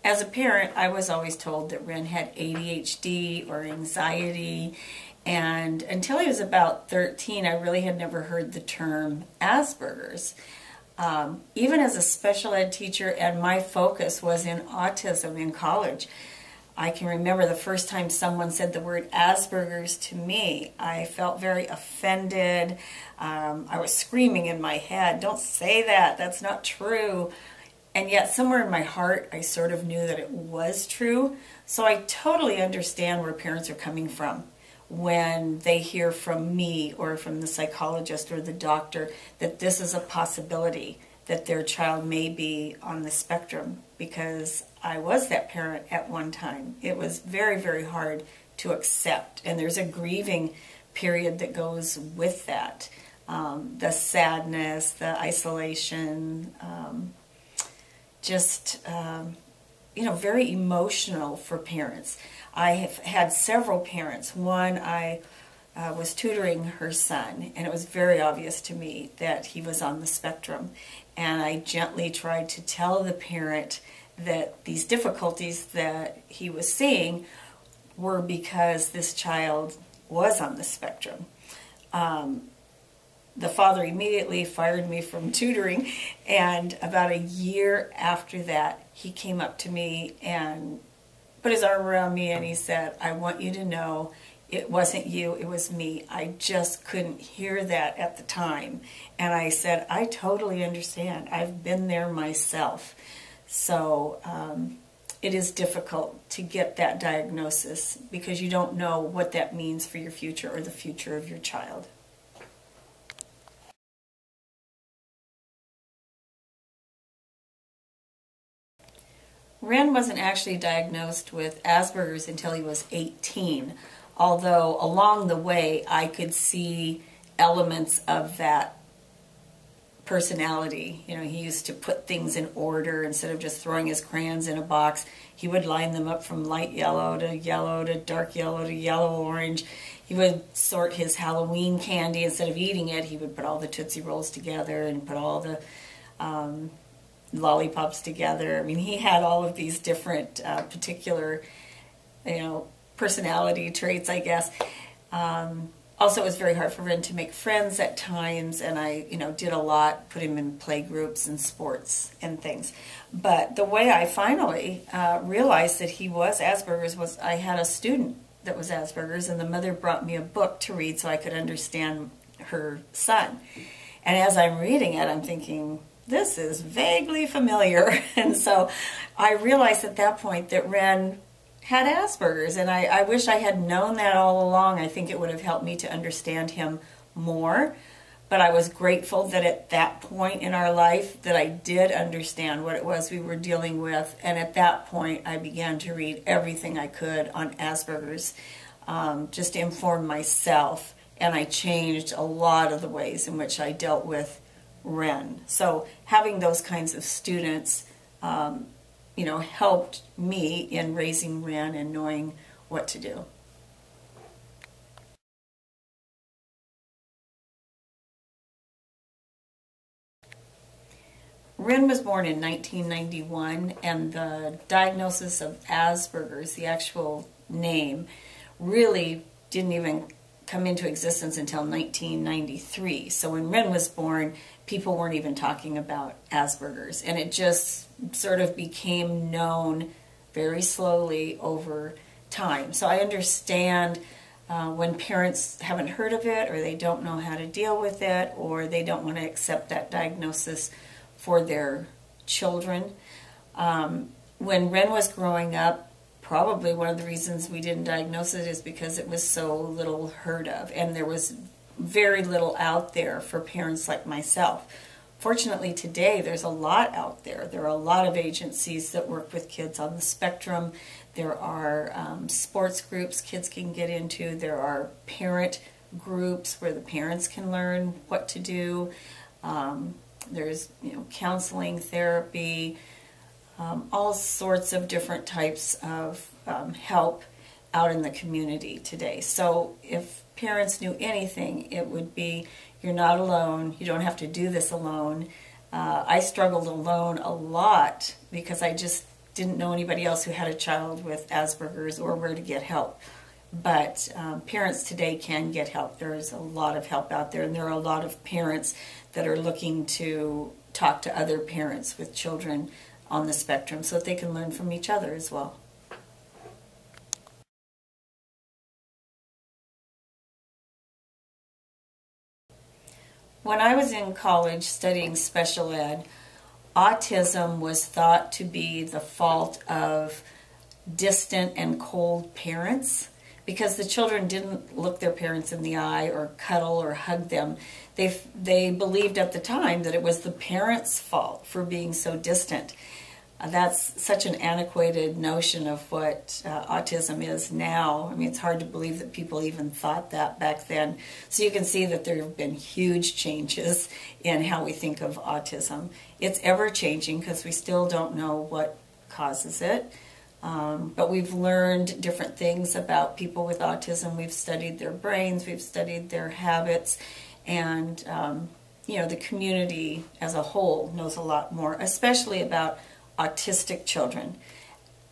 As a parent, I was always told that Ren had ADHD or anxiety, and until he was about 13, I really had never heard the term Asperger's. Even as a special ed teacher, and my focus was in autism in college, I can remember the first time someone said the word Asperger's to me. I felt very offended. I was screaming in my head, "Don't say that, that's not true." And yet somewhere in my heart, I sort of knew that it was true. So I totally understand where parents are coming from when they hear from me or from the psychologist or the doctor that this is a possibility, that their child may be on the spectrum, because I was that parent at one time. It was very, very hard to accept, and there's a grieving period that goes with that. The sadness, the isolation, very emotional for parents. I have had several parents. One, I was tutoring her son, and it was very obvious to me that he was on the spectrum. And I gently tried to tell the parent that these difficulties that he was seeing were because this child was on the spectrum. The father immediately fired me from tutoring, and about a year after that, he came up to me and put his arm around me and he said, "I want you to know it wasn't you, it was me. I just couldn't hear that at the time." And I said, "I totally understand. I've been there myself." So it is difficult to get that diagnosis because you don't know what that means for your future or the future of your child. Ren wasn't actually diagnosed with Asperger's until he was 18, although along the way I could see elements of that personality. You know, he used to put things in order instead of just throwing his crayons in a box. He would line them up from light yellow to dark yellow to yellow orange. He would sort his Halloween candy. Instead of eating it, he would put all the Tootsie Rolls together and put all the lollipops together. I mean, he had all of these different particular, personality traits, I guess. Also, it was very hard for Ren to make friends at times, and I, did a lot, put him in play groups and sports and things. But the way I finally realized that he was Asperger's was I had a student that was Asperger's, and the mother brought me a book to read so I could understand her son. And as I'm reading it, I'm thinking, this is vaguely familiar. And so I realized at that point that Ren had Asperger's, and I wish I had known that all along. I think it would have helped me to understand him more. But I was grateful that at that point in our life that I did understand what it was we were dealing with. And at that point, I began to read everything I could on Asperger's just to inform myself. And I changed a lot of the ways in which I dealt with Ren. So having those kinds of students, helped me in raising Ren and knowing what to do. Ren was born in 1991, and the diagnosis of Asperger's, the actual name, really didn't even come into existence until 1993. So when Ren was born, people weren't even talking about Asperger's, and it just sort of became known very slowly over time. So I understand when parents haven't heard of it, or they don't know how to deal with it, or they don't want to accept that diagnosis for their children. When Ren was growing up, probably one of the reasons we didn't diagnose it is because it was so little heard of, and there was very little out there for parents like myself. Fortunately, today there's a lot out there. There are a lot of agencies that work with kids on the spectrum. There are sports groups kids can get into. There are parent groups where the parents can learn what to do. There's counseling, therapy, all sorts of different types of help out in the community today. So if parents knew anything, it would be, you're not alone. You don't have to do this alone. I struggled alone a lot because I just didn't know anybody else who had a child with Asperger's or where to get help. But parents today can get help. There's a lot of help out there, and there are a lot of parents that are looking to talk to other parents with children on the spectrum so that they can learn from each other as well. When I was in college studying special ed, autism was thought to be the fault of distant and cold parents because the children didn't look their parents in the eye or cuddle or hug them. They believed at the time that it was the parents' fault for being so distant. That's such an antiquated notion of what autism is now. I mean, it's hard to believe that people even thought that back then. So you can see that there have been huge changes in how we think of autism. It's ever changing because we still don't know what causes it. But we've learned different things about people with autism. We've studied their brains, we've studied their habits, and the community as a whole knows a lot more, especially about autistic children.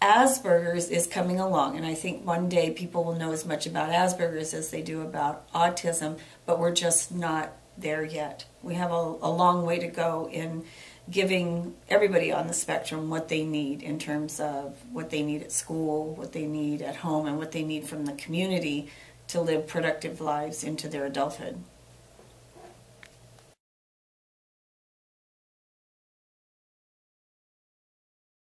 Asperger's is coming along, and I think one day people will know as much about Asperger's as they do about autism, but we're just not there yet. We have a long way to go in giving everybody on the spectrum what they need in terms of what they need at school, what they need at home, and what they need from the community to live productive lives into their adulthood.